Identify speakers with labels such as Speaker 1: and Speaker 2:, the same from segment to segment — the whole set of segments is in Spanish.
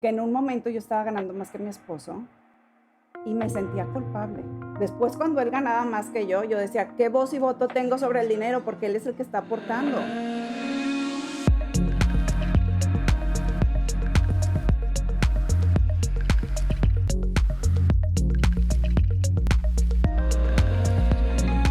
Speaker 1: que en un momento yo estaba ganando más que mi esposo y me sentía culpable. Después, cuando él ganaba más que yo decía, ¿qué voz y voto tengo sobre el dinero? Porque él es el que está aportando.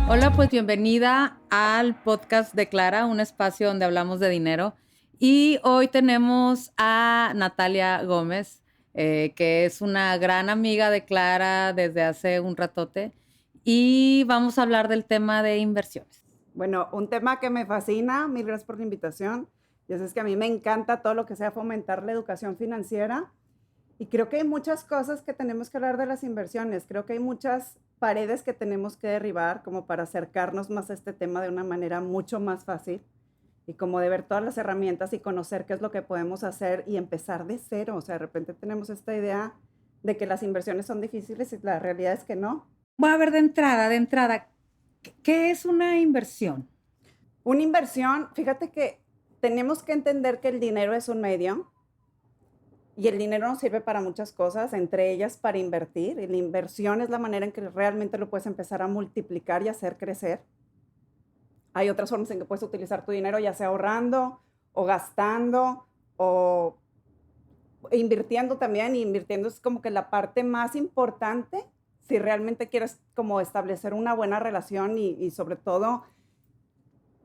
Speaker 2: Hola, pues bienvenida al podcast de Clara, un espacio donde hablamos de dinero. Y hoy tenemos a Natalia Gómez, que es una gran amiga de Clara desde hace un ratote. Y vamos a hablar del tema de inversiones.
Speaker 1: Bueno, un tema que me fascina, mil gracias por la invitación. Ya sabes que a mí me encanta todo lo que sea fomentar la educación financiera. Y creo que hay muchas cosas que tenemos que hablar de las inversiones. Creo que hay muchas paredes que tenemos que derribar como para acercarnos más a este tema de una manera mucho más fácil y como de ver todas las herramientas y conocer qué es lo que podemos hacer y empezar de cero. O sea, de repente tenemos esta idea de que las inversiones son difíciles y la realidad es que no.
Speaker 2: Voy a ver de entrada, ¿qué es una inversión?
Speaker 1: Una inversión, fíjate que tenemos que entender que el dinero es un medio y el dinero nos sirve para muchas cosas, entre ellas para invertir. Y la inversión es la manera en que realmente lo puedes empezar a multiplicar y hacer crecer. Hay otras formas en que puedes utilizar tu dinero, ya sea ahorrando o gastando o invirtiendo también. Y invirtiendo es como que la parte más importante si realmente quieres como establecer una buena relación y sobre todo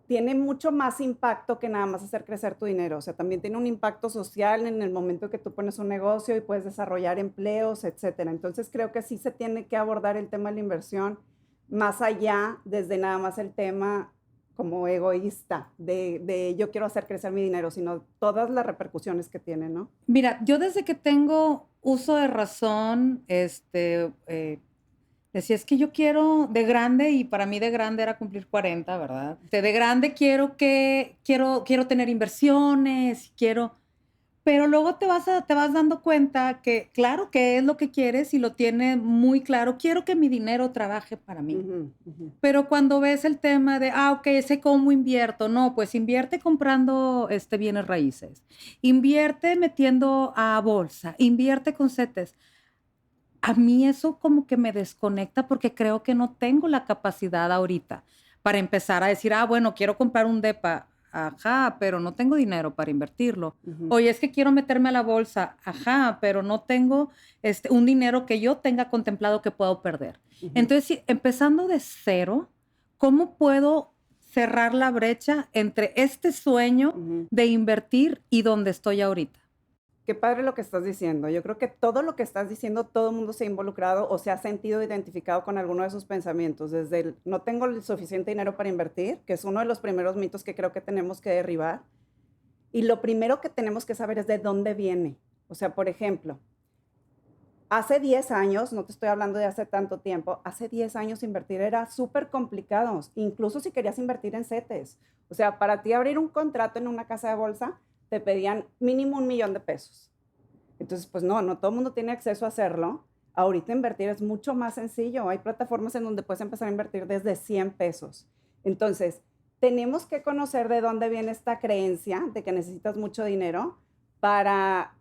Speaker 1: tiene mucho más impacto que nada más hacer crecer tu dinero. O sea, también tiene un impacto social en el momento que tú pones un negocio y puedes desarrollar empleos, etcétera. Entonces, creo que sí se tiene que abordar el tema de la inversión más allá, desde nada más el tema como egoísta de yo quiero hacer crecer mi dinero, sino todas las repercusiones que tiene, ¿no?
Speaker 2: Mira, yo desde que tengo uso de razón, decía, es que yo quiero de grande, y para mí de grande era cumplir 40, ¿verdad? De grande quiero tener inversiones, pero luego te vas dando cuenta que, claro, que es lo que quieres y lo tienes muy claro. Quiero que mi dinero trabaje para mí.
Speaker 1: Ujú, ujú.
Speaker 2: Pero cuando ves el tema de, ok, sé cómo invierto, no, pues invierte comprando bienes raíces, invierte metiendo a bolsa, invierte con CETES. A mí eso como que me desconecta porque creo que no tengo la capacidad ahorita para empezar a decir, bueno, quiero comprar un depa, ajá, pero no tengo dinero para invertirlo.
Speaker 1: Ujú.
Speaker 2: Oye, es que quiero meterme a la bolsa, ajá, pero no tengo un dinero que yo tenga contemplado que puedo perder.
Speaker 1: Ujú.
Speaker 2: Entonces, sí, empezando de cero, ¿cómo puedo cerrar la brecha entre este sueño
Speaker 1: Ujú.
Speaker 2: de invertir y donde estoy ahorita?
Speaker 1: Qué padre lo que estás diciendo. Yo creo que todo lo que estás diciendo, todo el mundo se ha involucrado o se ha sentido identificado con alguno de esos pensamientos, desde el no tengo el suficiente dinero para invertir, que es uno de los primeros mitos que creo que tenemos que derribar. Y lo primero que tenemos que saber es de dónde viene. O sea, por ejemplo, hace 10 años, no te estoy hablando de hace tanto tiempo, hace 10 años invertir era súper complicado, incluso si querías invertir en CETES. O sea, para ti abrir un contrato en una casa de bolsa, te pedían mínimo 1 millón de pesos. Entonces, pues no todo el mundo tiene acceso a hacerlo. Ahorita invertir es mucho más sencillo. Hay plataformas en donde puedes empezar a invertir desde 100 pesos. Entonces, tenemos que conocer de dónde viene esta creencia de que necesitas mucho dinero para,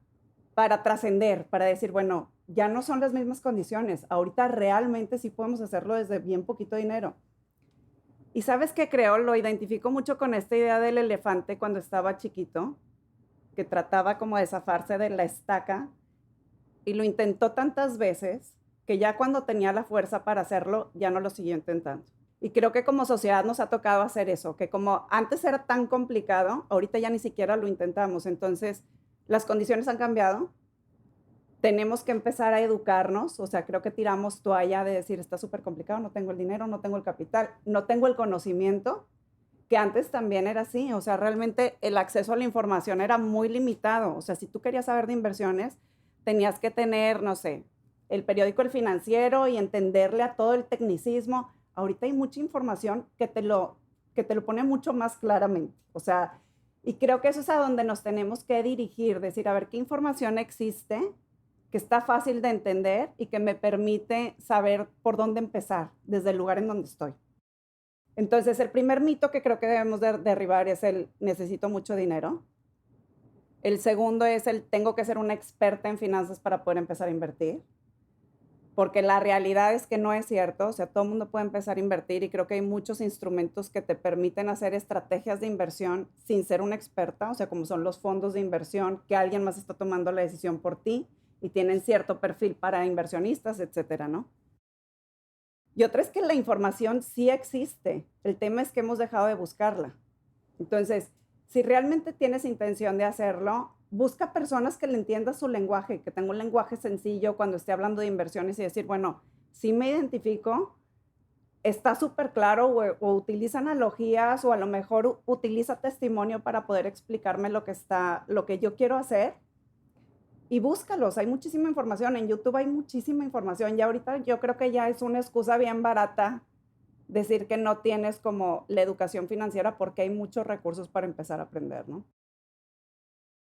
Speaker 1: para trascender, para decir, bueno, ya no son las mismas condiciones. Ahorita realmente sí podemos hacerlo desde bien poquito dinero. Y sabes qué creo, lo identifico mucho con esta idea del elefante cuando estaba chiquito, que trataba como de zafarse de la estaca y lo intentó tantas veces que ya cuando tenía la fuerza para hacerlo, ya no lo siguió intentando. Y creo que como sociedad nos ha tocado hacer eso, que como antes era tan complicado, ahorita ya ni siquiera lo intentamos. Entonces, las condiciones han cambiado, tenemos que empezar a educarnos, o sea, creo que tiramos toalla de decir, está súper complicado, no tengo el dinero, no tengo el capital, no tengo el conocimiento, que antes también era así, o sea, realmente el acceso a la información era muy limitado, o sea, si tú querías saber de inversiones, tenías que tener, no sé, el periódico El Financiero y entenderle a todo el tecnicismo. Ahorita hay mucha información que te lo pone mucho más claramente, o sea, y creo que eso es a donde nos tenemos que dirigir, decir, a ver, ¿qué información existe que está fácil de entender y que me permite saber por dónde empezar desde el lugar en donde estoy? Entonces, el primer mito que creo que debemos derribar es el necesito mucho dinero. El segundo es el tengo que ser una experta en finanzas para poder empezar a invertir. Porque la realidad es que no es cierto, o sea, todo el mundo puede empezar a invertir y creo que hay muchos instrumentos que te permiten hacer estrategias de inversión sin ser una experta, o sea, como son los fondos de inversión, que alguien más está tomando la decisión por ti y tienen cierto perfil para inversionistas, etcétera, ¿no? Y otra es que la información sí existe, el tema es que hemos dejado de buscarla. Entonces, si realmente tienes intención de hacerlo, busca personas que le entiendan su lenguaje, que tengan un lenguaje sencillo cuando esté hablando de inversiones y decir, bueno, sí me identifico, está súper claro o utiliza analogías o a lo mejor utiliza testimonio para poder explicarme lo que yo quiero hacer y búscalos. Hay muchísima información. En YouTube hay muchísima información. Ya ahorita yo creo que ya es una excusa bien barata decir que no tienes como la educación financiera porque hay muchos recursos para empezar a aprender, ¿no?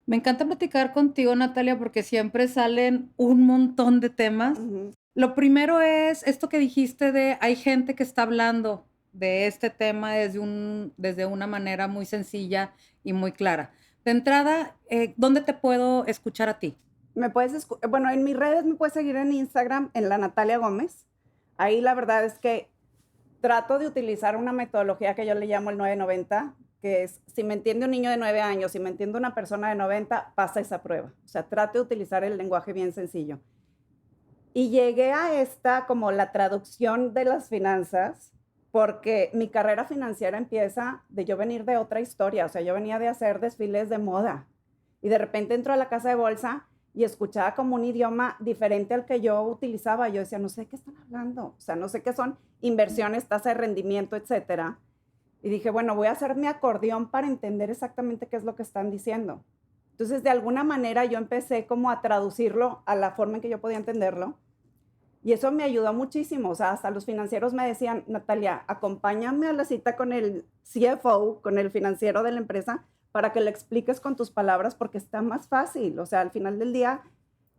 Speaker 2: Me encanta platicar contigo, Natalia, porque siempre salen un montón de temas.
Speaker 1: Ujú.
Speaker 2: Lo primero es esto que dijiste de hay gente que está hablando de este tema desde una manera muy sencilla y muy clara. De entrada, ¿dónde te puedo escuchar a ti?
Speaker 1: Bueno, en mis redes me puedes seguir en Instagram, en la Natalia Gómez. Ahí la verdad es que trato de utilizar una metodología que yo le llamo el 990, que es, si me entiende un niño de 9 años, si me entiende una persona de 90, pasa esa prueba. O sea, trato de utilizar el lenguaje bien sencillo. Y llegué a esta como la traducción de las finanzas, porque mi carrera financiera empieza de yo venir de otra historia. O sea, yo venía de hacer desfiles de moda y de repente entro a la casa de bolsa y escuchaba como un idioma diferente al que yo utilizaba. Yo decía, no sé qué están hablando, o sea, no sé qué son inversiones, tasa de rendimiento, etcétera. Y dije, bueno, voy a hacer mi acordeón para entender exactamente qué es lo que están diciendo. Entonces, de alguna manera yo empecé como a traducirlo a la forma en que yo podía entenderlo. Y eso me ayudó muchísimo. O sea, hasta los financieros me decían, Natalia, acompáñame a la cita con el CFO, con el financiero de la empresa, para que le expliques con tus palabras, porque está más fácil. O sea, al final del día,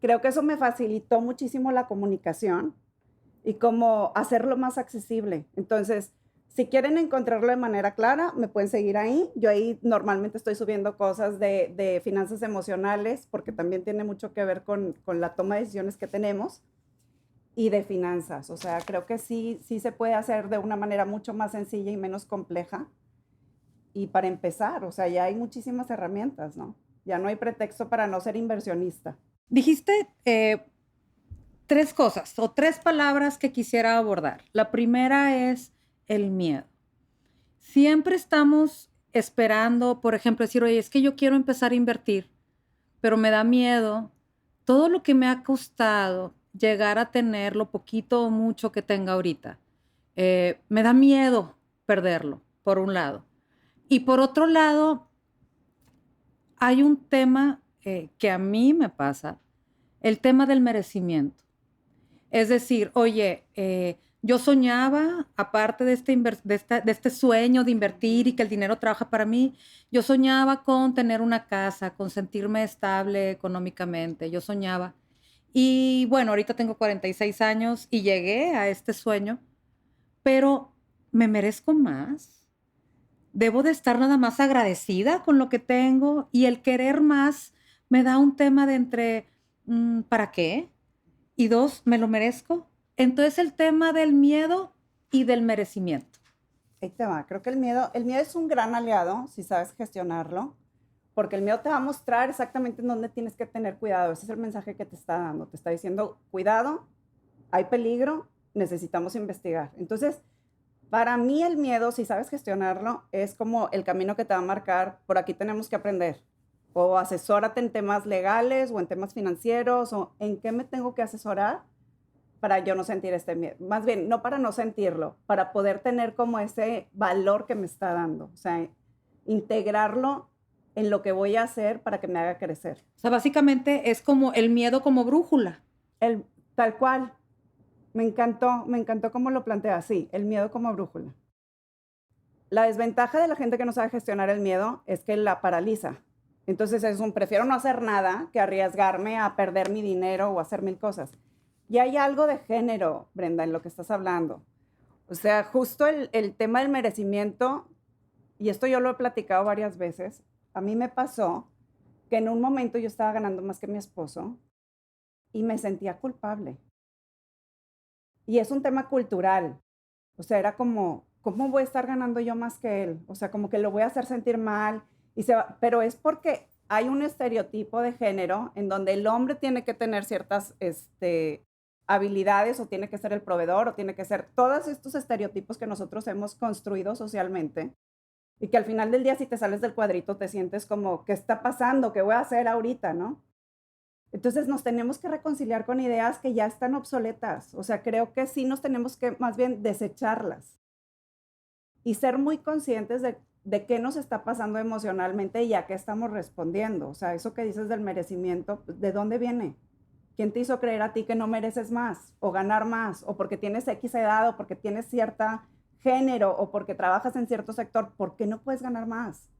Speaker 1: creo que eso me facilitó muchísimo la comunicación y cómo hacerlo más accesible. Entonces, si quieren encontrarlo de manera clara, me pueden seguir ahí. Yo ahí normalmente estoy subiendo cosas de finanzas emocionales, porque también tiene mucho que ver con la toma de decisiones que tenemos y de finanzas. O sea, creo que sí se puede hacer de una manera mucho más sencilla y menos compleja. Y para empezar, o sea, ya hay muchísimas herramientas, ¿no? Ya no hay pretexto para no ser inversionista.
Speaker 2: Dijiste tres cosas o tres palabras que quisiera abordar. La primera es el miedo. Siempre estamos esperando, por ejemplo, decir, oye, es que yo quiero empezar a invertir, pero me da miedo todo lo que me ha costado llegar a tener lo poquito o mucho que tenga ahorita. Me da miedo perderlo, por un lado. Y por otro lado, hay un tema que a mí me pasa, el tema del merecimiento. Es decir, oye, yo soñaba, aparte de este sueño de invertir y que el dinero trabaja para mí, yo soñaba con tener una casa, con sentirme estable económicamente, yo soñaba. Y bueno, ahorita tengo 46 años y llegué a este sueño, pero me merezco más. Debo de estar nada más agradecida con lo que tengo y el querer más me da un tema de entre, ¿para qué? Y dos, ¿me lo merezco? Entonces el tema del miedo y del merecimiento.
Speaker 1: Ahí te va. Creo que el miedo es un gran aliado si sabes gestionarlo, porque el miedo te va a mostrar exactamente en dónde tienes que tener cuidado. Ese es el mensaje que te está dando. Te está diciendo, cuidado, hay peligro, necesitamos investigar. Entonces, para mí el miedo, si sabes gestionarlo, es como el camino que te va a marcar, por aquí tenemos que aprender. O asesórate en temas legales o en temas financieros o en qué me tengo que asesorar para yo no sentir este miedo. Más bien, no para no sentirlo, para poder tener como ese valor que me está dando. O sea, integrarlo en lo que voy a hacer para que me haga crecer.
Speaker 2: O sea, básicamente es como el miedo como brújula.
Speaker 1: Tal cual, me encantó cómo lo plantea, sí, el miedo como brújula. La desventaja de la gente que no sabe gestionar el miedo es que la paraliza. Entonces prefiero no hacer nada que arriesgarme a perder mi dinero o hacer mil cosas. Y hay algo de género, Brenda, en lo que estás hablando. O sea, justo el tema del merecimiento, y esto yo lo he platicado varias veces, a mí me pasó que en un momento yo estaba ganando más que mi esposo y me sentía culpable. Y es un tema cultural. O sea, era como, ¿cómo voy a estar ganando yo más que él? O sea, como que lo voy a hacer sentir mal. Pero es porque hay un estereotipo de género en donde el hombre tiene que tener ciertas habilidades o tiene que ser el proveedor o tiene que ser todos estos estereotipos que nosotros hemos construido socialmente y que al final del día si te sales del cuadrito te sientes como, ¿qué está pasando? ¿Qué voy a hacer ahorita? ¿No? Entonces nos tenemos que reconciliar con ideas que ya están obsoletas. O sea, creo que sí nos tenemos que más bien desecharlas y ser muy conscientes de qué nos está pasando emocionalmente y a qué estamos respondiendo. O sea, eso que dices del merecimiento, ¿de dónde viene? ¿Quién te hizo creer a ti que no mereces más o ganar más? O porque tienes X edad o porque tienes cierta género o porque trabajas en cierto sector, ¿por qué no puedes ganar más?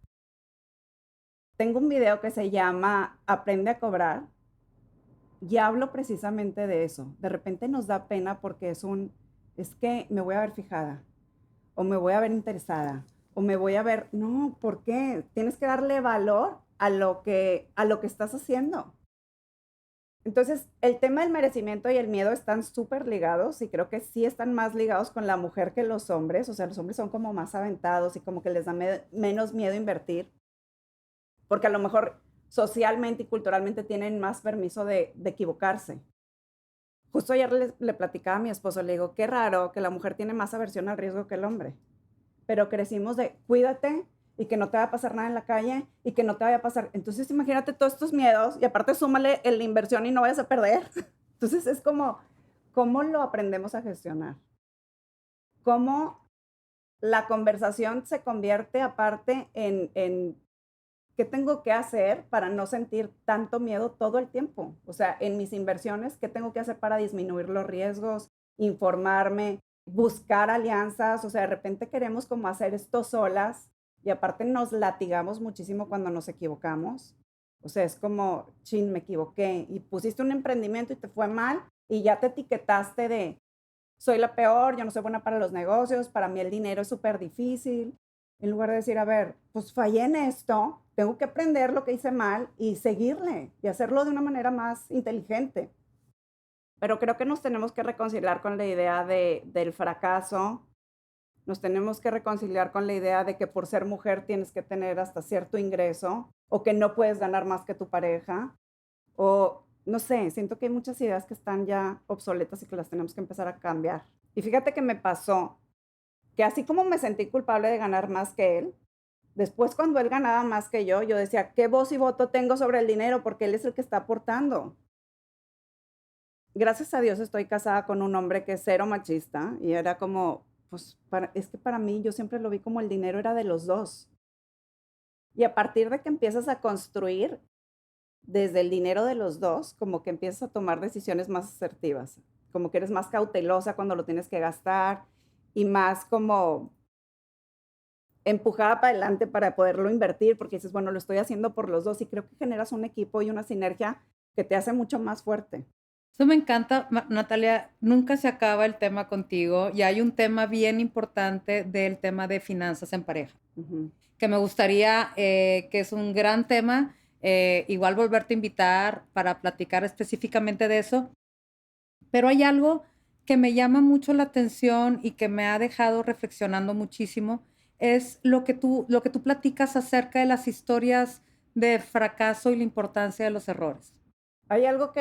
Speaker 1: Tengo un video que se llama Aprende a cobrar y hablo precisamente de eso. De repente nos da pena porque es que me voy a ver fijada o me voy a ver interesada o me voy a ver, no, ¿por qué? Tienes que darle valor a lo que estás haciendo. Entonces, el tema del merecimiento y el miedo están súper ligados y creo que sí están más ligados con la mujer que los hombres. O sea, los hombres son como más aventados y como que les da menos miedo invertir, porque a lo mejor socialmente y culturalmente tienen más permiso de equivocarse. Justo ayer le platicaba a mi esposo, le digo, qué raro que la mujer tiene más aversión al riesgo que el hombre, pero crecimos de cuídate y que no te va a pasar nada en la calle y que no te vaya a pasar. Entonces imagínate todos estos miedos y aparte súmale la inversión y no vayas a perder. Entonces es como, ¿cómo lo aprendemos a gestionar? ¿Cómo la conversación se convierte aparte en qué tengo que hacer para no sentir tanto miedo todo el tiempo? O sea, en mis inversiones, ¿qué tengo que hacer para disminuir los riesgos? Informarme, buscar alianzas. O sea, de repente queremos como hacer esto solas y aparte nos latigamos muchísimo cuando nos equivocamos. O sea, es como, chin, me equivoqué y pusiste un emprendimiento y te fue mal y ya te etiquetaste de, soy la peor, yo no soy buena para los negocios, para mí el dinero es súper difícil. En lugar de decir, a ver, pues fallé en esto, tengo que aprender lo que hice mal y seguirle y hacerlo de una manera más inteligente. Pero creo que nos tenemos que reconciliar con la idea del fracaso, nos tenemos que reconciliar con la idea de que por ser mujer tienes que tener hasta cierto ingreso o que no puedes ganar más que tu pareja o no sé, siento que hay muchas ideas que están ya obsoletas y que las tenemos que empezar a cambiar. Y fíjate que me pasó que así como me sentí culpable de ganar más que él, después cuando él ganaba más que yo decía, ¿qué voz y voto tengo sobre el dinero? Porque él es el que está aportando. Gracias a Dios estoy casada con un hombre que es cero machista y era como, pues es que para mí yo siempre lo vi como el dinero era de los dos. Y a partir de que empiezas a construir desde el dinero de los dos, como que empiezas a tomar decisiones más asertivas, como que eres más cautelosa cuando lo tienes que gastar y más como empujada para adelante para poderlo invertir, porque dices, bueno, lo estoy haciendo por los dos y creo que generas un equipo y una sinergia que te hace mucho más fuerte.
Speaker 2: Eso me encanta, Natalia, nunca se acaba el tema contigo y hay un tema bien importante del tema de finanzas en pareja,
Speaker 1: Ujú.
Speaker 2: que me gustaría, que es un gran tema, igual volverte a invitar para platicar específicamente de eso, pero hay algo que me llama mucho la atención y que me ha dejado reflexionando muchísimo, es lo que tú platicas acerca de las historias de fracaso y la importancia de los errores.
Speaker 1: Hay algo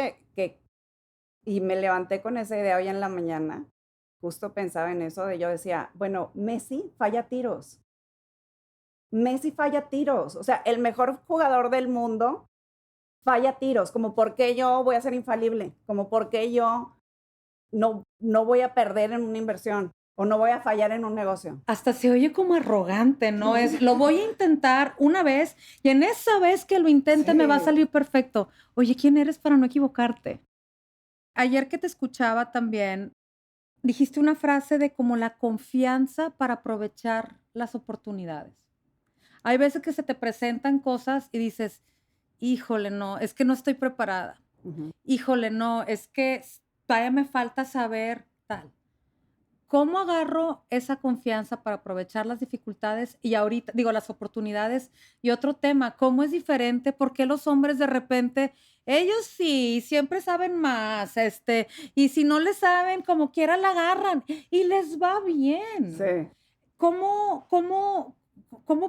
Speaker 1: y me levanté con esa idea hoy en la mañana, justo pensaba en eso, yo decía, bueno, Messi falla tiros, o sea, el mejor jugador del mundo falla tiros, como por qué yo voy a ser infalible, como por qué yo no voy a perder en una inversión o no voy a fallar en un negocio.
Speaker 2: Hasta se oye como arrogante, ¿no? Es, lo voy a intentar una vez y en esa vez que lo intente me va a
Speaker 1: Sí.
Speaker 2: salir perfecto. Oye, ¿quién eres para no equivocarte? Ayer que te escuchaba también, dijiste una frase de como la confianza para aprovechar las oportunidades. Hay veces que se te presentan cosas y dices, híjole, no, es que no estoy preparada.
Speaker 1: Ujú.
Speaker 2: Híjole, no, es que todavía me falta saber tal. ¿cómo agarro esa confianza para aprovechar las dificultades y ahorita, digo, las oportunidades? Y otro tema, ¿cómo es diferente? ¿Por qué los hombres de repente, ellos sí, siempre saben más, y si no le saben, como quiera la agarran y les va bien?
Speaker 1: Sí.
Speaker 2: ¿Cómo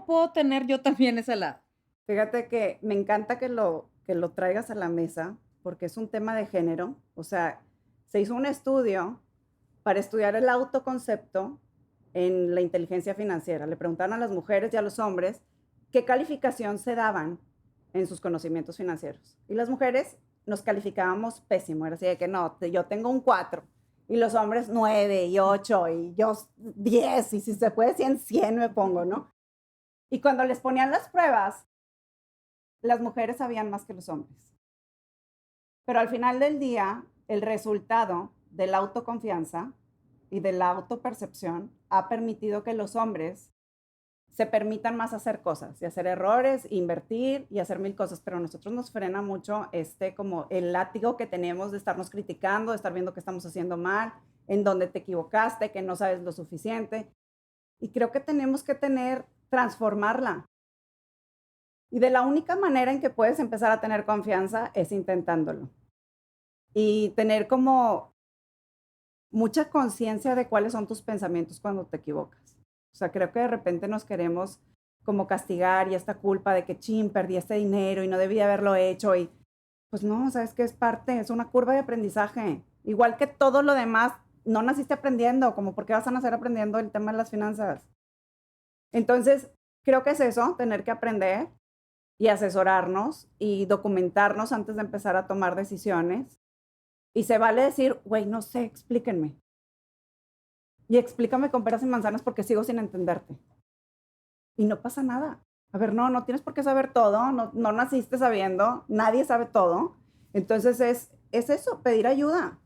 Speaker 2: puedo tener yo también ese lado?
Speaker 1: Fíjate que me encanta que lo traigas a la mesa porque es un tema de género. O sea, se hizo un estudio para estudiar el autoconcepto en la inteligencia financiera. Le preguntaron a las mujeres y a los hombres qué calificación se daban en sus conocimientos financieros. Y las mujeres nos calificábamos pésimo. Era así de que no, yo tengo un 4. Y los hombres 9 y 8 y yo 10. Y si se puede 100 me pongo, ¿no? Y cuando les ponían las pruebas, las mujeres sabían más que los hombres. Pero al final del día, el resultado de la autoconfianza y de la autopercepción ha permitido que los hombres se permitan más hacer cosas y hacer errores, invertir y hacer mil cosas, pero a nosotros nos frena mucho como el látigo que tenemos de estarnos criticando, de estar viendo que estamos haciendo mal, en dónde te equivocaste, que no sabes lo suficiente. Y creo que tenemos que transformarla. Y de la única manera en que puedes empezar a tener confianza es intentándolo. Y tener como mucha conciencia de cuáles son tus pensamientos cuando te equivocas. O sea, creo que de repente nos queremos como castigar y esta culpa de que, chin, perdí este dinero y no debí haberlo hecho. Y pues no, sabes que es parte, es una curva de aprendizaje. Igual que todo lo demás, no naciste aprendiendo, como por qué vas a nacer aprendiendo el tema de las finanzas. Entonces, creo que es eso, tener que aprender y asesorarnos y documentarnos antes de empezar a tomar decisiones. Y se vale decir, güey, no sé, explíquenme. Y explícame con peras y manzanas porque sigo sin entenderte. Y no pasa nada. A ver, no tienes por qué saber todo, no naciste sabiendo, nadie sabe todo. Entonces es eso, pedir ayuda.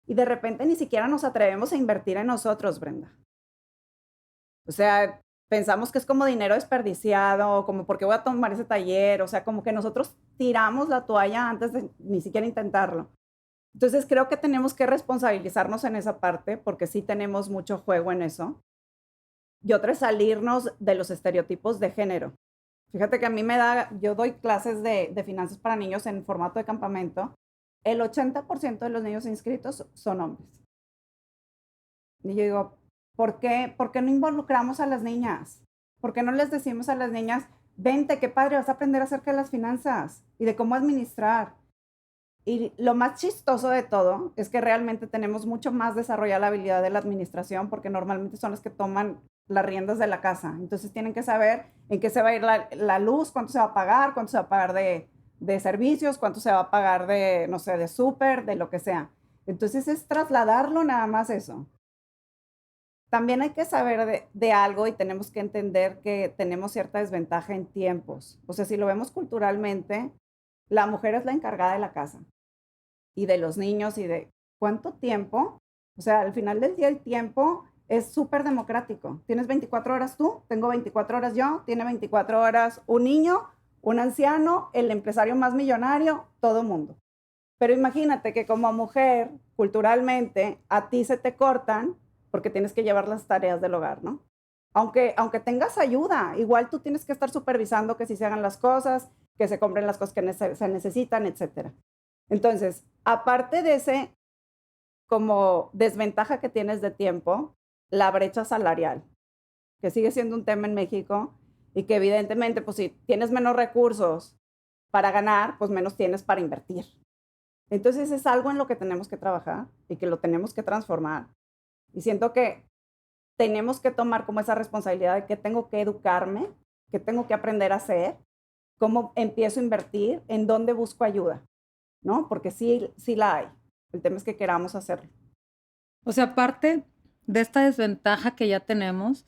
Speaker 1: Y de repente ni siquiera nos atrevemos a invertir en nosotros, Brenda. O sea, pensamos que es como dinero desperdiciado, como porque voy a tomar ese taller, o sea, como que nosotros tiramos la toalla antes de ni siquiera intentarlo. Entonces creo que tenemos que responsabilizarnos en esa parte porque sí tenemos mucho juego en eso. Y otra es salirnos de los estereotipos de género. Fíjate que a mí yo doy clases de finanzas para niños en formato de campamento. El 80% de los niños inscritos son hombres. Y yo digo, ¿por qué no involucramos a las niñas? ¿Por qué no les decimos a las niñas, vente, qué padre, vas a aprender acerca de las finanzas y de cómo administrar? Y lo más chistoso de todo es que realmente tenemos mucho más desarrollada la habilidad de la administración porque normalmente son las que toman las riendas de la casa. Entonces tienen que saber en qué se va a ir la luz, cuánto se va a pagar, cuánto se va a pagar de servicios, cuánto se va a pagar de, no sé, de súper, de lo que sea. Entonces es trasladarlo nada más eso. También hay que saber de algo y tenemos que entender que tenemos cierta desventaja en tiempos. O sea, si lo vemos culturalmente, la mujer es la encargada de la casa y de los niños y de cuánto tiempo. O sea, al final del día el tiempo es súper democrático. Tienes 24 horas tú, tengo 24 horas yo, tiene 24 horas un niño, un anciano, el empresario más millonario, todo mundo. Pero imagínate que como mujer, culturalmente, a ti se te cortan porque tienes que llevar las tareas del hogar, ¿no? Aunque tengas ayuda, igual tú tienes que estar supervisando que si se hagan las cosas, que se compren las cosas que se necesitan, etcétera. Entonces, aparte de ese como desventaja que tienes de tiempo, la brecha salarial, que sigue siendo un tema en México y que evidentemente, pues si tienes menos recursos para ganar, pues menos tienes para invertir. Entonces es algo en lo que tenemos que trabajar y que lo tenemos que transformar. Y siento que tenemos que tomar como esa responsabilidad de que tengo que educarme, que tengo que aprender a hacer, cómo empiezo a invertir, en dónde busco ayuda, ¿no? Porque sí la hay. El tema es que queramos hacerlo.
Speaker 2: O sea, aparte de esta desventaja que ya tenemos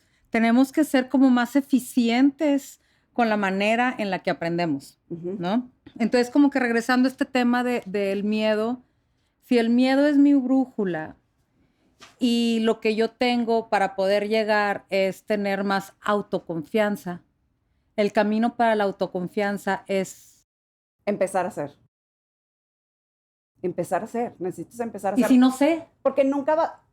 Speaker 2: que ser como más eficientes con la manera en la que aprendemos, ¿no? Entonces, como que regresando a este tema del miedo, si el miedo es mi brújula y lo que yo tengo para poder llegar es tener más autoconfianza, el camino para la autoconfianza es...
Speaker 1: Empezar a hacer. Empezar a hacer. Necesitas empezar a
Speaker 2: ¿Y
Speaker 1: hacer.
Speaker 2: si no sé?
Speaker 1: Porque nunca va...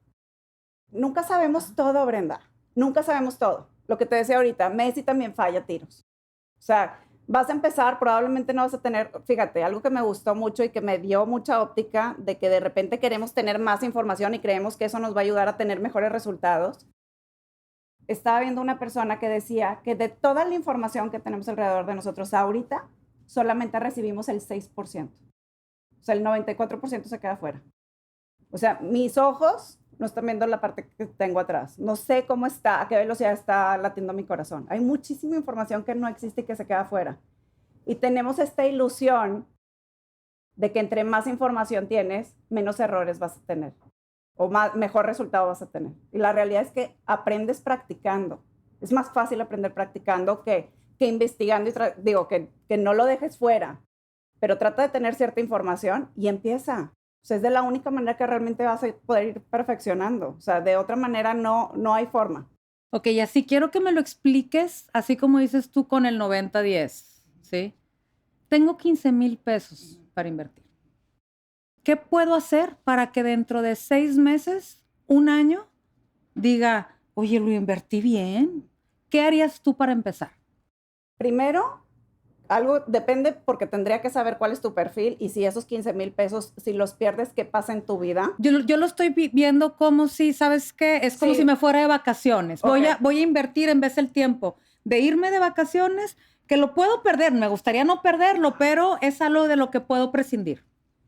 Speaker 1: Nunca sabemos todo, Brenda. Nunca sabemos todo. Lo que te decía ahorita, Messi también falla tiros. O sea, vas a empezar, probablemente no vas a tener, fíjate, algo que me gustó mucho y que me dio mucha óptica de que de repente queremos tener más información y creemos que eso nos va a ayudar a tener mejores resultados. Estaba viendo una persona que decía que de toda la información que tenemos alrededor de nosotros ahorita, solamente recibimos el 6%. O sea, el 94% se queda afuera. O sea, mis ojos no están viendo la parte que tengo atrás. No sé cómo está, a qué velocidad está latiendo mi corazón. Hay muchísima información que no existe y que se queda afuera. Y tenemos esta ilusión de que entre más información tienes, menos errores vas a tener o mejor resultado vas a tener. Y la realidad es que aprendes practicando. Es más fácil aprender practicando que investigando y digo, que no lo dejes fuera, pero trata de tener cierta información y empieza. O sea, es de la única manera que realmente vas a poder ir perfeccionando. O sea, de otra manera no hay forma.
Speaker 2: Ok, y así quiero que me lo expliques, así como dices tú con el 90-10, ¿sí? Tengo 15,000 pesos para invertir. ¿Qué puedo hacer para que dentro de 6 meses, un año, diga, oye, lo invertí bien? ¿Qué harías tú para empezar?
Speaker 1: Primero, algo depende porque tendría que saber cuál es tu perfil y si esos 15,000 pesos, si los pierdes, ¿qué pasa en tu vida?
Speaker 2: Yo lo estoy viendo como si, ¿sabes qué? Es como si me fuera de vacaciones.
Speaker 1: Ok.
Speaker 2: Voy a invertir en vez del tiempo de irme de vacaciones, que lo puedo perder. Me gustaría no perderlo, pero es algo de lo que puedo prescindir.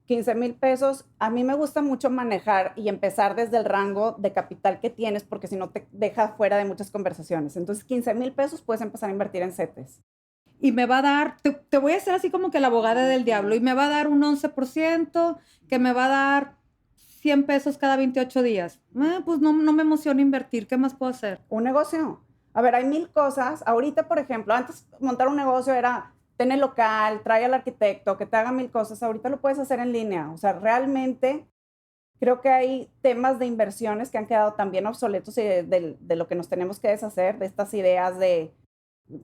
Speaker 1: 15,000 pesos, a mí me gusta mucho manejar y empezar desde el rango de capital que tienes porque si no te deja fuera de muchas conversaciones. Entonces, 15,000 pesos puedes empezar a invertir en CETES.
Speaker 2: Y me va a dar, te voy a hacer así como que la abogada del diablo, y me va a dar un 11%, que me va a dar 100 pesos cada 28 días. Pues no me emociona invertir, ¿qué más puedo hacer?
Speaker 1: Un negocio. A ver, hay mil cosas. Ahorita, por ejemplo, antes montar un negocio era tener local, trae al arquitecto, que te haga mil cosas. Ahorita lo puedes hacer en línea. O sea, realmente creo que hay temas de inversiones que han quedado también obsoletos y de lo que nos tenemos que deshacer, de estas ideas de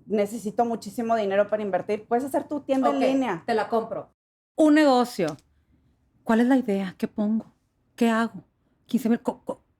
Speaker 1: necesito muchísimo dinero para invertir. Puedes hacer tu tienda en línea.
Speaker 2: Te la compro. Un negocio. ¿Cuál es la idea? ¿Qué pongo? ¿Qué hago? 15,000.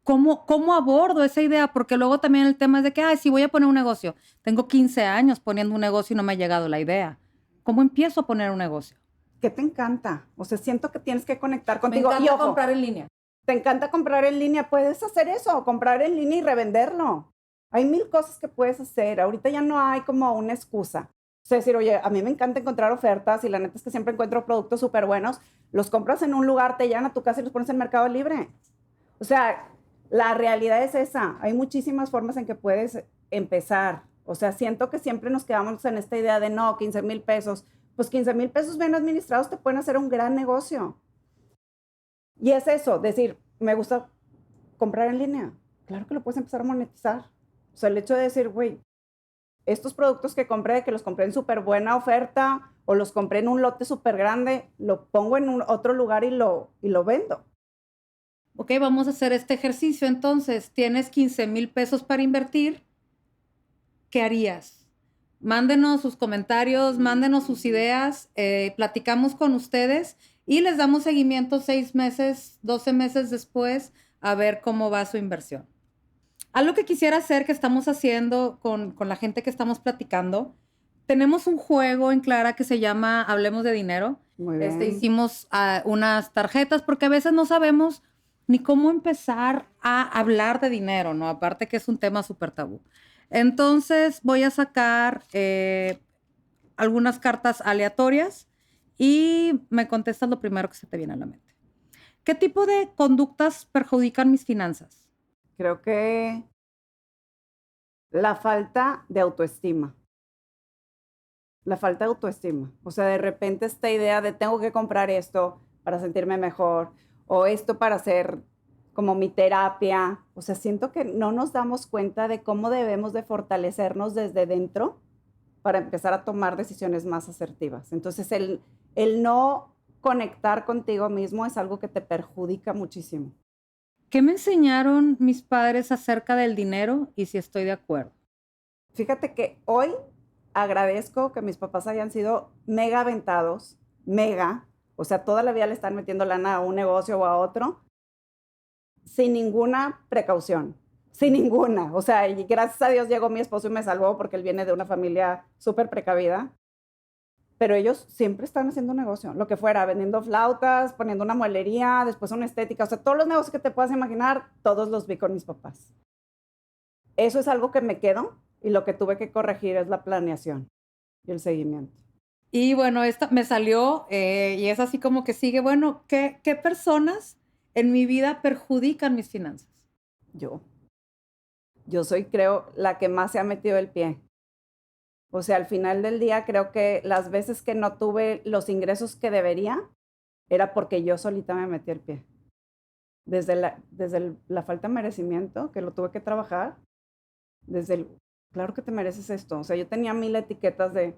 Speaker 2: ¿Cómo abordo esa idea? Porque luego también el tema es de que, ay, si voy a poner un negocio. Tengo 15 años poniendo un negocio y no me ha llegado la idea. ¿Cómo empiezo a poner un negocio?
Speaker 1: ¿Qué te encanta? O sea, siento que tienes que conectar contigo.
Speaker 2: Me
Speaker 1: Y
Speaker 2: encanta
Speaker 1: ojo,
Speaker 2: comprar en línea.
Speaker 1: te encanta comprar en línea, puedes hacer eso, comprar en línea y revenderlo. Hay mil cosas que puedes hacer. Ahorita ya no hay como una excusa. O sea, decir, oye, a mí me encanta encontrar ofertas y la neta es que siempre encuentro productos súper buenos. Los compras en un lugar, te llevan a tu casa y los pones en Mercado Libre. O sea, la realidad es esa. Hay muchísimas formas en que puedes empezar. O sea, siento que siempre nos quedamos en esta idea de no, 15,000 pesos. Pues 15,000 pesos bien administrados te pueden hacer un gran negocio. Y es eso, decir, me gusta comprar en línea. Claro que lo puedes empezar a monetizar. O sea, el hecho de decir, güey, estos productos que compré, que los compré en súper buena oferta o los compré en un lote súper grande, lo pongo en otro lugar y lo vendo.
Speaker 2: Ok, vamos a hacer este ejercicio. Entonces, tienes 15,000 pesos para invertir. ¿Qué harías? Mándenos sus comentarios, mándenos sus ideas, platicamos con ustedes y les damos seguimiento 6 meses, 12 meses después a ver cómo va su inversión. Algo que quisiera hacer, que estamos haciendo con la gente que estamos platicando, tenemos un juego en Clara que se llama Hablemos de Dinero.
Speaker 1: Muy bien.
Speaker 2: Hicimos unas tarjetas porque a veces no sabemos ni cómo empezar a hablar de dinero, ¿no? Aparte que es un tema súper tabú. Entonces voy a sacar algunas cartas aleatorias y me contestas lo primero que se te viene a la mente. ¿Qué tipo de conductas perjudican mis finanzas?
Speaker 1: Creo que la falta de autoestima. La falta de autoestima. O sea, de repente esta idea de tengo que comprar esto para sentirme mejor o esto para hacer como mi terapia. O sea, siento que no nos damos cuenta de cómo debemos de fortalecernos desde dentro para empezar a tomar decisiones más asertivas. Entonces, el no conectar contigo mismo es algo que te perjudica muchísimo.
Speaker 2: ¿Qué me enseñaron mis padres acerca del dinero y si estoy de acuerdo?
Speaker 1: Fíjate que hoy agradezco que mis papás hayan sido mega aventados, mega, o sea, toda la vida le están metiendo lana a un negocio o a otro, sin ninguna precaución, sin ninguna. O sea, y gracias a Dios llegó mi esposo y me salvó porque él viene de una familia súper precavida. Pero ellos siempre están haciendo negocio, lo que fuera, vendiendo flautas, poniendo una mueblería, después una estética, o sea, todos los negocios que te puedas imaginar, todos los vi con mis papás. Eso es algo que me quedo y lo que tuve que corregir es la planeación y el seguimiento.
Speaker 2: Y bueno, esta me salió y es así como que sigue, bueno, ¿qué personas en mi vida perjudican mis finanzas?
Speaker 1: Yo soy, creo, la que más se ha metido el pie. O sea, al final del día, creo que las veces que no tuve los ingresos que debería, era porque yo solita me metí el pie. Desde la falta de merecimiento, que lo tuve que trabajar, claro que te mereces esto. O sea, yo tenía 1000 etiquetas de,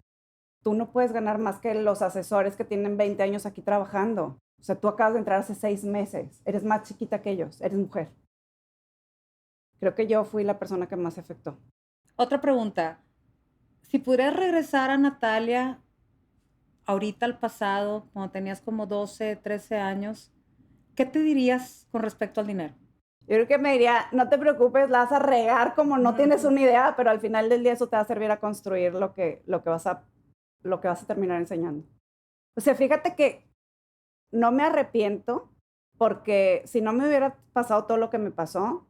Speaker 1: tú no puedes ganar más que los asesores que tienen 20 años aquí trabajando. O sea, tú acabas de entrar hace 6 meses, eres más chiquita que ellos, eres mujer. Creo que yo fui la persona que más se afectó.
Speaker 2: Otra pregunta. Si pudieras regresar a Natalia ahorita al pasado, cuando tenías como 12, 13 años, ¿qué te dirías con respecto al dinero?
Speaker 1: Yo creo que me diría, no te preocupes, la vas a regar como no tienes una idea, pero al final del día eso te va a servir a construir lo que vas a terminar enseñando. O sea, fíjate que no me arrepiento porque si no me hubiera pasado todo lo que me pasó,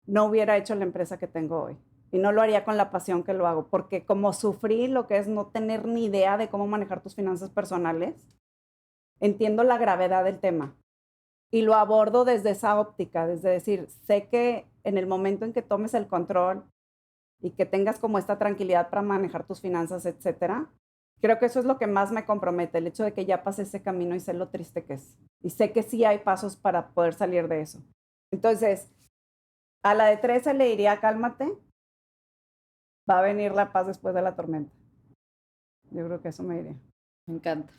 Speaker 1: no hubiera hecho la empresa que tengo hoy. Y no lo haría con la pasión que lo hago, porque como sufrí lo que es no tener ni idea de cómo manejar tus finanzas personales, entiendo la gravedad del tema. Y lo abordo desde esa óptica, desde decir, sé que en el momento en que tomes el control y que tengas como esta tranquilidad para manejar tus finanzas, etcétera, creo que eso es lo que más me compromete, el hecho de que ya pasé ese camino y sé lo triste que es. Y sé que sí hay pasos para poder salir de eso. Entonces, a la de 13 le diría, cálmate, va a venir la paz después de la tormenta. Yo creo que eso me diría.
Speaker 2: Me encanta.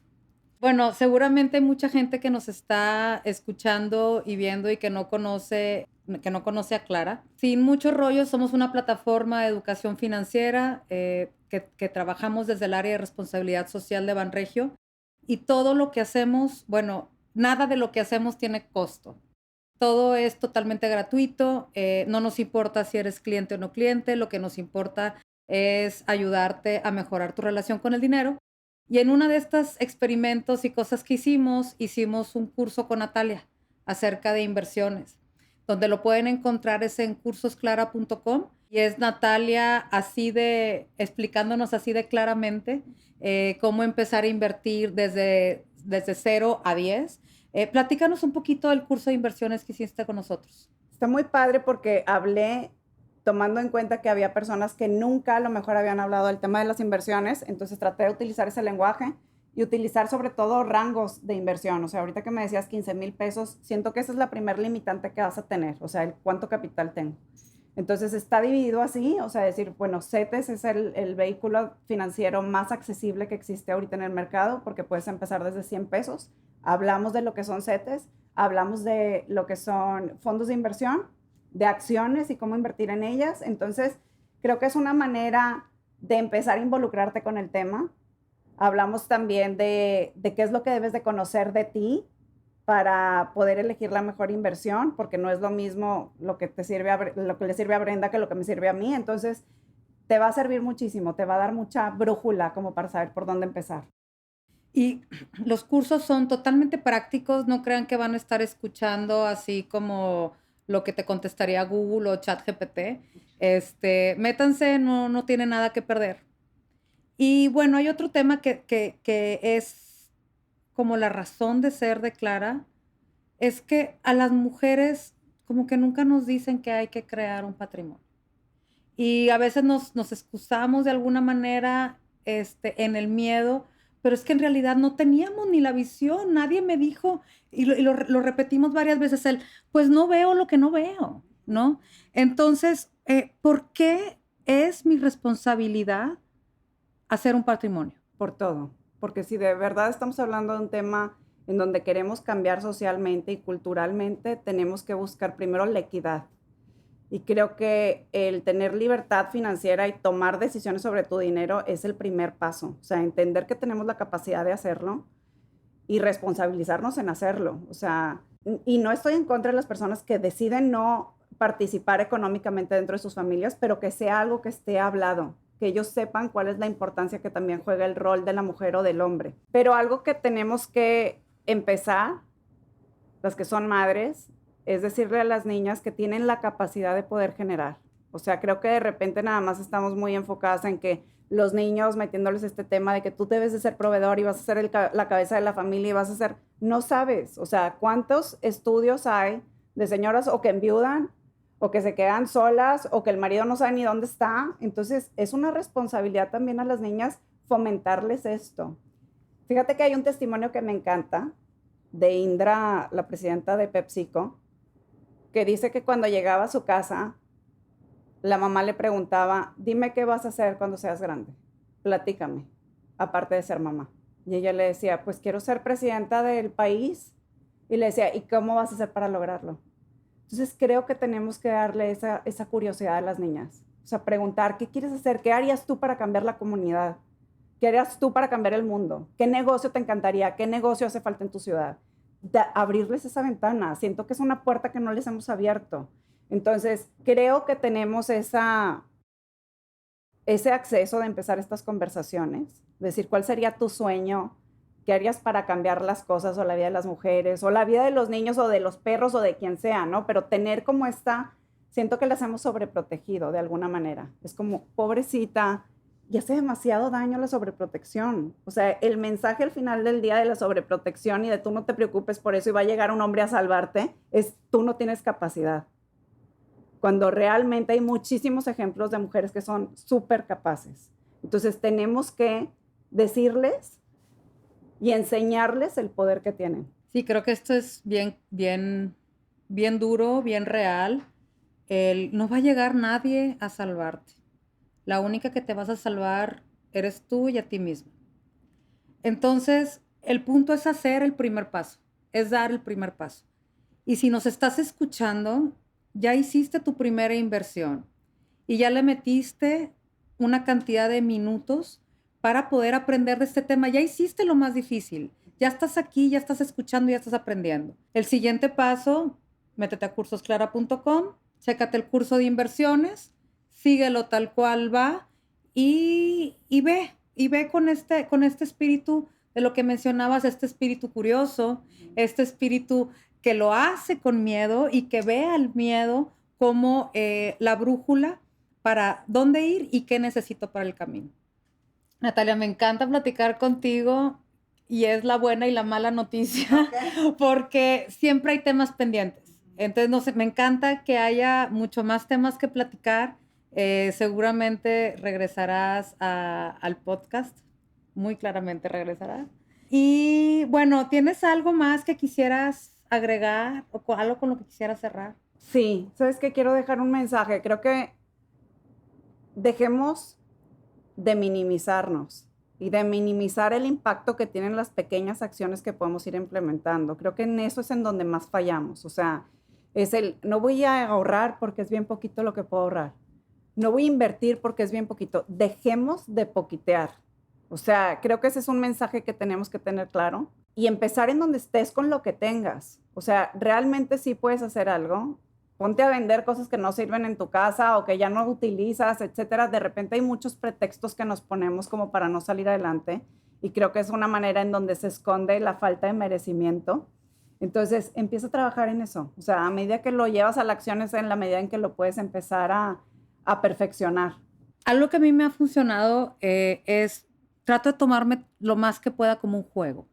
Speaker 2: Bueno, seguramente hay mucha gente que nos está escuchando y viendo y que no conoce a Clara. Sin mucho rollo, somos una plataforma de educación financiera que trabajamos desde el área de responsabilidad social de Banregio y todo lo que hacemos, bueno, nada de lo que hacemos tiene costo. Todo es totalmente gratuito, no nos importa si eres cliente o no cliente, lo que nos importa es ayudarte a mejorar tu relación con el dinero. Y en uno de estos experimentos y cosas que hicimos un curso con Natalia acerca de inversiones, donde lo pueden encontrar es en cursosclara.com y es Natalia explicándonos así de claramente cómo empezar a invertir desde 0 a 10. Platícanos un poquito del curso de inversiones que hiciste con nosotros.
Speaker 1: Está muy padre porque hablé tomando en cuenta que había personas que nunca a lo mejor habían hablado del tema de las inversiones, entonces traté de utilizar ese lenguaje y utilizar sobre todo rangos de inversión. O sea, ahorita que me decías 15,000 pesos, siento que esa es la primer limitante que vas a tener, o sea, el cuánto capital tengo. Entonces está dividido así, o sea, decir, bueno, CETES es el vehículo financiero más accesible que existe ahorita en el mercado porque puedes empezar desde 100 pesos. Hablamos de lo que son CETES, hablamos de lo que son fondos de inversión, de acciones y cómo invertir en ellas. Entonces, creo que es una manera de empezar a involucrarte con el tema. Hablamos también de qué es lo que debes de conocer de ti para poder elegir la mejor inversión, porque no es lo mismo lo que le sirve a Brenda que lo que me sirve a mí. Entonces, te va a servir muchísimo, te va a dar mucha brújula como para saber por dónde empezar.
Speaker 2: Y los cursos son totalmente prácticos, no crean que van a estar escuchando así como lo que te contestaría Google o ChatGPT. Métanse, no tiene nada que perder. Y bueno, hay otro tema que es como la razón de ser de Clara, es que a las mujeres como que nunca nos dicen que hay que crear un patrimonio. Y a veces nos excusamos de alguna manera en el miedo, pero es que en realidad no teníamos ni la visión, nadie me dijo, y lo repetimos varias veces, pues no veo lo que no veo, ¿no? Entonces, ¿por qué es mi responsabilidad hacer un patrimonio?
Speaker 1: Por todo, porque si de verdad estamos hablando de un tema en donde queremos cambiar socialmente y culturalmente, tenemos que buscar primero la equidad. Y creo que el tener libertad financiera y tomar decisiones sobre tu dinero es el primer paso. O sea, entender que tenemos la capacidad de hacerlo y responsabilizarnos en hacerlo. O sea, y no estoy en contra de las personas que deciden no participar económicamente dentro de sus familias, pero que sea algo que esté hablado, que ellos sepan cuál es la importancia que también juega el rol de la mujer o del hombre. Pero algo que tenemos que empezar, las que son madres, es decirle a las niñas que tienen la capacidad de poder generar. O sea, creo que de repente nada más estamos muy enfocadas en que los niños metiéndoles este tema de que tú debes de ser proveedor y vas a ser la cabeza de la familia y vas a ser, no sabes, o sea, ¿cuántos estudios hay de señoras o que enviudan o que se quedan solas o que el marido no sabe ni dónde está? Entonces, es una responsabilidad también a las niñas fomentarles esto. Fíjate que hay un testimonio que me encanta de Indra, la presidenta de PepsiCo, que dice que cuando llegaba a su casa, la mamá le preguntaba, dime qué vas a hacer cuando seas grande, platícame, aparte de ser mamá. Y ella le decía, pues quiero ser presidenta del país. Y le decía, ¿y cómo vas a hacer para lograrlo? Entonces creo que tenemos que darle esa curiosidad a las niñas. O sea, preguntar, ¿qué quieres hacer? ¿Qué harías tú para cambiar la comunidad? ¿Qué harías tú para cambiar el mundo? ¿Qué negocio te encantaría? ¿Qué negocio hace falta en tu ciudad? Abrirles esa ventana. Siento que es una puerta que no les hemos abierto. Entonces, creo que tenemos ese acceso de empezar estas conversaciones, decir cuál sería tu sueño, qué harías para cambiar las cosas o la vida de las mujeres o la vida de los niños o de los perros o de quien sea, ¿no? Pero tener como siento que las hemos sobreprotegido de alguna manera. Es como, pobrecita, y hace demasiado daño la sobreprotección. O sea, el mensaje al final del día de la sobreprotección y de tú no te preocupes por eso y va a llegar un hombre a salvarte, es tú no tienes capacidad. Cuando realmente hay muchísimos ejemplos de mujeres que son súper capaces. Entonces tenemos que decirles y enseñarles el poder que tienen.
Speaker 2: Sí, creo que esto es bien, bien, bien duro, bien real. No va a llegar nadie a salvarte. La única que te vas a salvar eres tú y a ti mismo. Entonces, el punto es hacer el primer paso, es dar el primer paso. Y si nos estás escuchando, ya hiciste tu primera inversión y ya le metiste una cantidad de minutos para poder aprender de este tema. Ya hiciste lo más difícil. Ya estás aquí, ya estás escuchando, ya estás aprendiendo. El siguiente paso, métete a cursosclara.com, chécate el curso de inversiones, síguelo tal cual va y ve con este espíritu de lo que mencionabas, este espíritu curioso, este espíritu que lo hace con miedo y que vea el miedo como la brújula para dónde ir y qué necesito para el camino. Natalia, me encanta platicar contigo y es la buena y la mala noticia porque siempre hay temas pendientes. Entonces, no sé, me encanta que haya mucho más temas que platicar. Seguramente regresarás al podcast, muy claramente regresarás. Y bueno, ¿tienes algo más que quisieras agregar o algo con lo que quisieras cerrar?
Speaker 1: Sí, sabes que quiero dejar un mensaje. Creo que dejemos de minimizarnos y de minimizar el impacto que tienen las pequeñas acciones que podemos ir implementando. Creo que en eso es en donde más fallamos. O sea, no voy a ahorrar porque es bien poquito lo que puedo ahorrar. No voy a invertir porque es bien poquito. Dejemos de poquitear. O sea, creo que ese es un mensaje que tenemos que tener claro y empezar en donde estés con lo que tengas. O sea, realmente sí puedes hacer algo. Ponte a vender cosas que no sirven en tu casa o que ya no utilizas, etcétera. De repente hay muchos pretextos que nos ponemos como para no salir adelante y creo que es una manera en donde se esconde la falta de merecimiento. Entonces, empieza a trabajar en eso. O sea, a medida que lo llevas a la acción es en la medida en que lo puedes empezar a perfeccionar.
Speaker 2: Algo que a mí me ha funcionado es trato de tomarme lo más que pueda como un juego.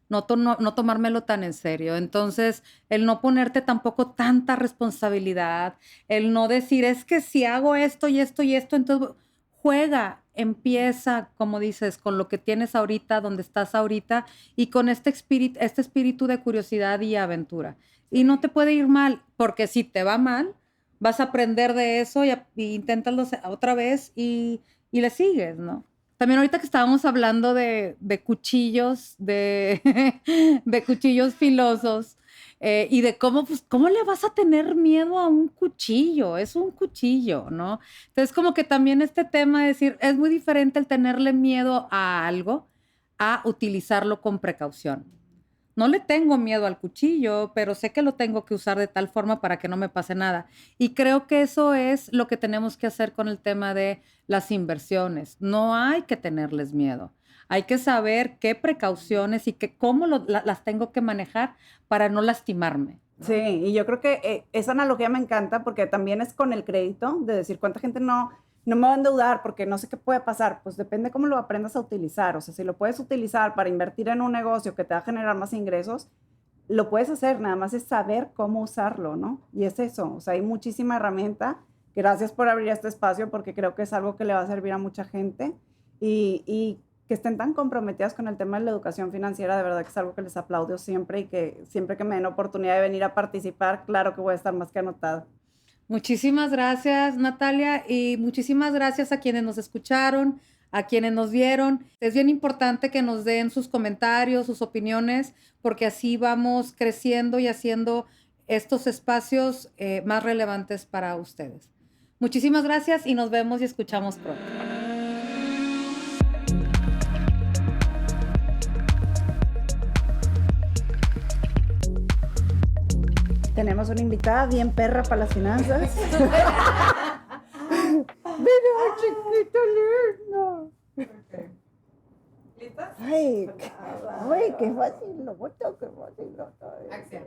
Speaker 2: No tomármelo tan en serio. Entonces, el no ponerte tampoco tanta responsabilidad, el no decir, es que si hago esto y esto y esto, entonces juega, empieza, como dices, con lo que tienes ahorita, donde estás ahorita, y con este espíritu de curiosidad y aventura. Y no te puede ir mal, porque si te va mal, vas a aprender de eso y inténtalo otra vez y le sigues, ¿no? También ahorita que estábamos hablando de cuchillos, de cuchillos filosos y de cómo le vas a tener miedo a un cuchillo, es un cuchillo, ¿no? Entonces como que también este tema de decir, es muy diferente el tenerle miedo a algo a utilizarlo con precaución. No le tengo miedo al cuchillo, pero sé que lo tengo que usar de tal forma para que no me pase nada. Y creo que eso es lo que tenemos que hacer con el tema de las inversiones. No hay que tenerles miedo. Hay que saber qué precauciones y cómo las tengo que manejar para no lastimarme, ¿no?
Speaker 1: Sí, y yo creo que esa analogía me encanta porque también es con el crédito, de decir cuánta gente no me va a endeudar porque no sé qué puede pasar. Pues depende cómo lo aprendas a utilizar. O sea, si lo puedes utilizar para invertir en un negocio que te va a generar más ingresos, lo puedes hacer, nada más es saber cómo usarlo, ¿no? Y es eso, o sea, hay muchísima herramienta. Gracias por abrir este espacio porque creo que es algo que le va a servir a mucha gente y que estén tan comprometidas con el tema de la educación financiera, de verdad que es algo que les aplaudo siempre y que siempre que me den oportunidad de venir a participar, claro que voy a estar más que anotada.
Speaker 2: Muchísimas gracias, Natalia, y muchísimas gracias a quienes nos escucharon, a quienes nos vieron. Es bien importante que nos den sus comentarios, sus opiniones, porque así vamos creciendo y haciendo estos espacios más relevantes para ustedes. Muchísimas gracias y nos vemos y escuchamos pronto.
Speaker 1: Tenemos una invitada bien perra para las finanzas. Mira, chiquito lindo.
Speaker 3: Okay. ¿Listas?
Speaker 1: Ay, qué fácil, lo mucho, qué fácil.
Speaker 3: Acción.